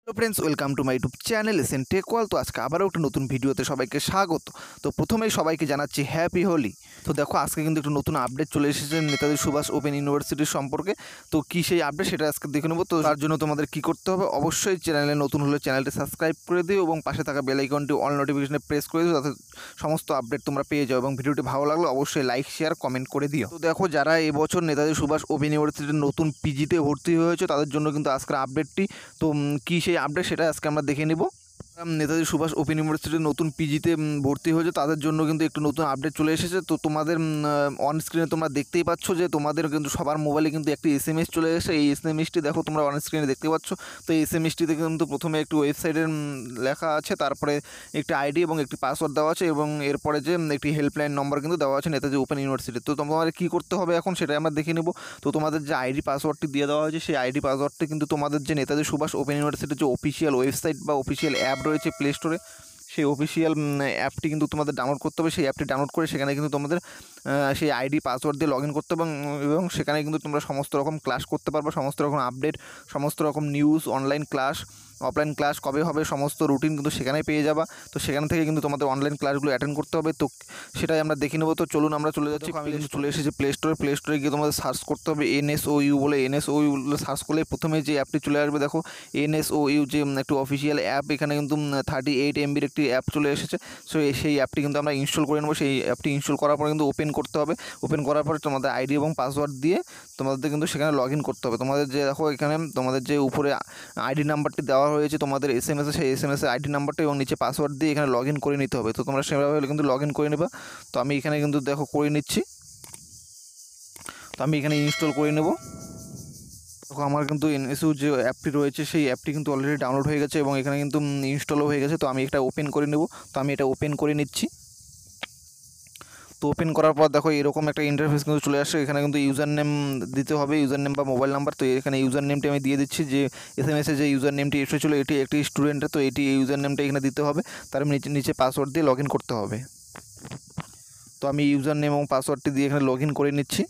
Hello friends, welcome to my YouTube channel SN tech world. তো আজকে আবারও একটা নতুন ভিডিওতে সবাইকে স্বাগত। তো প্রথমেই সবাইকে জানাচ্ছি হ্যাপি হোলি। তো দেখো, আজকে কিন্তু একটা নতুন আপডেট চলে এসেছে নেতাজি সুভাষ ওপেন ইউনিভার্সিটির সম্পর্কে। তো কী সেই আপডেট সেটা আজকে দেখে নেবো। তো তার জন্য তোমাদের কী করতে হবে, অবশ্যই চ্যানেলে নতুন হলে চ্যানেলটি সাবস্ক্রাইব করে দিও এবং পাশে থাকা বেল আইকনটি অল নোটিফিকেশনে প্রেস করে দিও, যাতে সমস্ত আপডেট তোমরা পেয়ে যাও। এবং ভিডিওটি ভালো লাগলে অবশ্যই লাইক শেয়ার কমেন্ট করে দিও। তো দেখো, যারা এবছর নেতাজি সুভাষ ওপেন ইউনিভার্সিটির নতুন পিজিতে ভর্তি হয়েছে তাদের জন্য কিন্তু আজকের আপডেটটি। তো কী সেই আপডেট সেটা আজকে আমরা দেখে নেব। নেতাজি সুভাষ ওপেন ইউনিভার্সিটির নতুন পিজিতে ভর্তি হয়েছে তাদের জন্য কিন্তু একটু নতুন আপডেট চলে এসেছে। তো তোমাদের অন স্ক্রিনে তোমরা দেখতেই পাচ্ছ যে তোমাদের কিন্তু সবার মোবাইলে কিন্তু একটি এসএমএস চলে এসেছে। এই এসএমএসটি দেখো তোমরা অন স্ক্রিনে দেখতে পাচ্ছ। তো এই এসএমএসটিতে কিন্তু প্রথমে একটি ওয়েবসাইটের লেখা আছে, তারপরে একটি আইডি এবং একটি পাসওয়ার্ড দেওয়া আছে এবং এরপরে যে একটি হেল্পলাইন নম্বর কিন্তু দেওয়া আছে নেতাজি ওপেন ইউনিভার্সিটি। তো তোমাদের কী করতে হবে এখন সেটাই আমরা দেখে নেব। তো তোমাদের যে আইডি পাসওয়ার্ডটি দিয়ে দেওয়া হয়েছে সেই আইডি পাসওয়ার্ডটি কিন্তু তোমাদের যে নেতাজি সুভাষ ওপেন ইউনিভার্সিটির যে অফিসিয়াল ওয়েবসাইট বা অফিসিয়াল অ্যাপ রয়েছে প্লে স্টোরে, সেই অফিসিয়াল অ্যাপটি কিন্তু তোমাদের ডাউনলোড করতে হবে। সেই অ্যাপটি ডাউনলোড করে সেখানে কিন্তু তোমাদের সেই আইডি পাসওয়ার্ড দিয়ে লগ ইন করতে হবে এবং সেখানে কিন্তু তোমরা সমস্ত রকম ক্লাস করতে পারবে, সমস্ত রকম আপডেট, সমস্ত রকম news, online class, offline class কবে হবে সমস্ত রুটিন কিন্তু সেখানেই পেয়ে যাবা। তো সেখান থেকে কিন্তু তোমাদের অনলাইন ক্লাসগুলো অ্যাটেন্ড করতে হবে। তো সেটাই আমরা দেখে নেবো। তো চলুন আমরা চলে যাচ্ছি। আমি কিন্তু চলে এসেছি প্লে স্টোরে। প্লে স্টোরে গিয়ে তোমাদের সার্চ করতে হবে এনএসওইউ বলে। এনএসওইউ বলে সার্চ করলে প্রথমে যে অ্যাপটি চলে আসবে, দেখো এনএসওইউ যে একটু অফিসিয়াল অ্যাপ, এখানে কিন্তু 38 MBর একটি অ্যাপ চলে এসেছে। সো সেই অ্যাপটি কিন্তু আমরা ইনস্টল করে নেবো। সেই অ্যাপটি ইনস্টল করার পরে কিন্তু ওপেন করতে হবে। ওপেন করার পরে তোমাদের আইডি এবং পাসওয়ার্ড দিয়ে তোমাদের কিন্তু সেখানে লগ ইন করতে হবে। তোমাদের যে দেখো এখানে তোমাদের যে উপরে আইডি নাম্বারটি দেওয়া হয়েছে তোমাদের এসএমএসে, সেই এসএমএসে আইডি নাম্বারটা এবং নিচে পাসওয়ার্ড দিয়ে এখানে লগ ইন করে নিতে হবে। তো তোমরা সেভাবে কিন্তু লগ ইন করে নেবা। তো আমি এখানে কিন্তু দেখো করে নিচ্ছি। তো আমি এখানে ইনস্টল করে নেব। দেখো আমার কিন্তু এনএসইউ যে অ্যাপটি রয়েছে সেই অ্যাপটি কিন্তু অলরেডি ডাউনলোড হয়ে গেছে এবং এখানে কিন্তু ইনস্টলও হয়ে গেছে। তো আমি এটা ওপেন করে নেব। তো আমি এটা ওপেন করে নিচ্ছি। তো ওপেন করার পর দেখো এরকম একটা ইন্টারফেস কিন্তু চলে আসে। এখানে কিন্তু ইউজার নেম দিতে হবে, ইউজার নেম বা মোবাইল নাম্বার। তো এখানে ইউজার নেমটি আমি দিয়ে দিচ্ছি। যে এসএমএসে যে ইউজার নেমটি এসেছিলো এটি একটি স্টুডেন্টের, তো এটি ইউজার নেমটা এখানে দিতে হবে। তার নিচে পাসওয়ার্ড দিয়ে লগ ইন করতে হবে। তো আমি ইউজার নেম এবং পাসওয়ার্ডটি দিয়ে এখানে লগ ইন করে নিচ্ছি।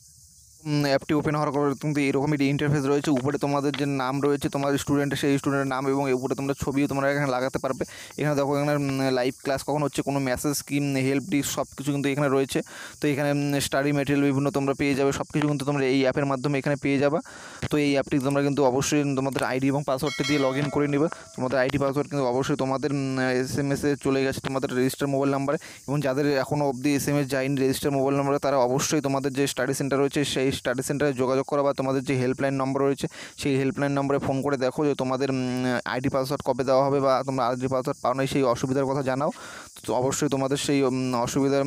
অ্যাপটি ওপেন হওয়ার পর কিন্তু এরকম একটি ইন্টারফেস রয়েছে। উপরে তোমাদের যে নাম রয়েছে তোমাদের স্টুডেন্টের, সেই স্টুডেন্টের নাম এবং উপরে তোমরা ছবিও তোমরা এখানে লাগাতে পারবে। এখানে দেখো এখানে লাইভ ক্লাস কখন হচ্ছে, কোনো মেসেজ স্কিম, হেল্প ডিস্ক সব কিছু কিন্তু এখানে রয়েছে। তো এখানে স্টাডি ম্যাটেরিয়াল বিভিন্ন তোমরা পেয়ে যাবে, সব কিছু কিন্তু তোমরা এই অ্যাপের মাধ্যমে এখানে পেয়ে যাবা। তো এই অ্যাপটি তোমরা কিন্তু অবশ্যই তোমাদের আইডি এবং পাসওয়ার্ডটি দিয়ে লগ ইন করে নেবে। তোমাদের আইডি পাসওয়ার্ড কিন্তু অবশ্যই তোমাদের এসএমএসে চলে গেছে তোমাদের রেজিস্টার মোবাইল নাম্বারে, এবং যাদের এখনও অবধি এসএমএস যায়নি রেজিস্টার মোবাইল নাম্বারে তারা অবশ্যই তোমাদের যে স্টাডি সেন্টার রয়েছে সেই স্টাডি সেন্টারে যোগাযোগ করা বা তোমাদের যে হেল্পলাইন নম্বর রয়েছে সেই হেল্পলাইন নম্বরে ফোন করে দেখো যে তোমাদের আইডি পাসওয়ার্ড কবে দেওয়া হবে বা তোমরা আইডি পাসওয়ার্ড পাও নাই, সেই অসুবিধার কথা জানাও। তো অবশ্যই তোমাদের সেই অসুবিধার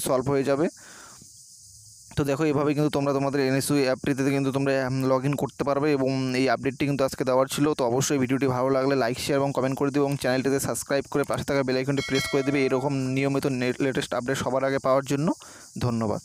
সলভ হয়ে যাবে। তো দেখো এভাবে কিন্তু তোমরা তোমাদের এনএসইউ অ্যাপটিতে কিন্তু তোমরা লগ ইন করতে পারবে এবং এই আপডেটটি কিন্তু আজকে দেওয়ার ছিল। তো অবশ্যই ভিডিওটি ভালো লাগলে লাইক শেয়ার এবং কমেন্ট করে দিও এবং চ্যানেলটিতে সাবস্ক্রাইব করে পাশে থাকা বেল আইকনটি প্রেস করে দেবে এরকম নিয়মিত লেটেস্ট আপডেট সবার আগে পাওয়ার জন্য। ধন্যবাদ।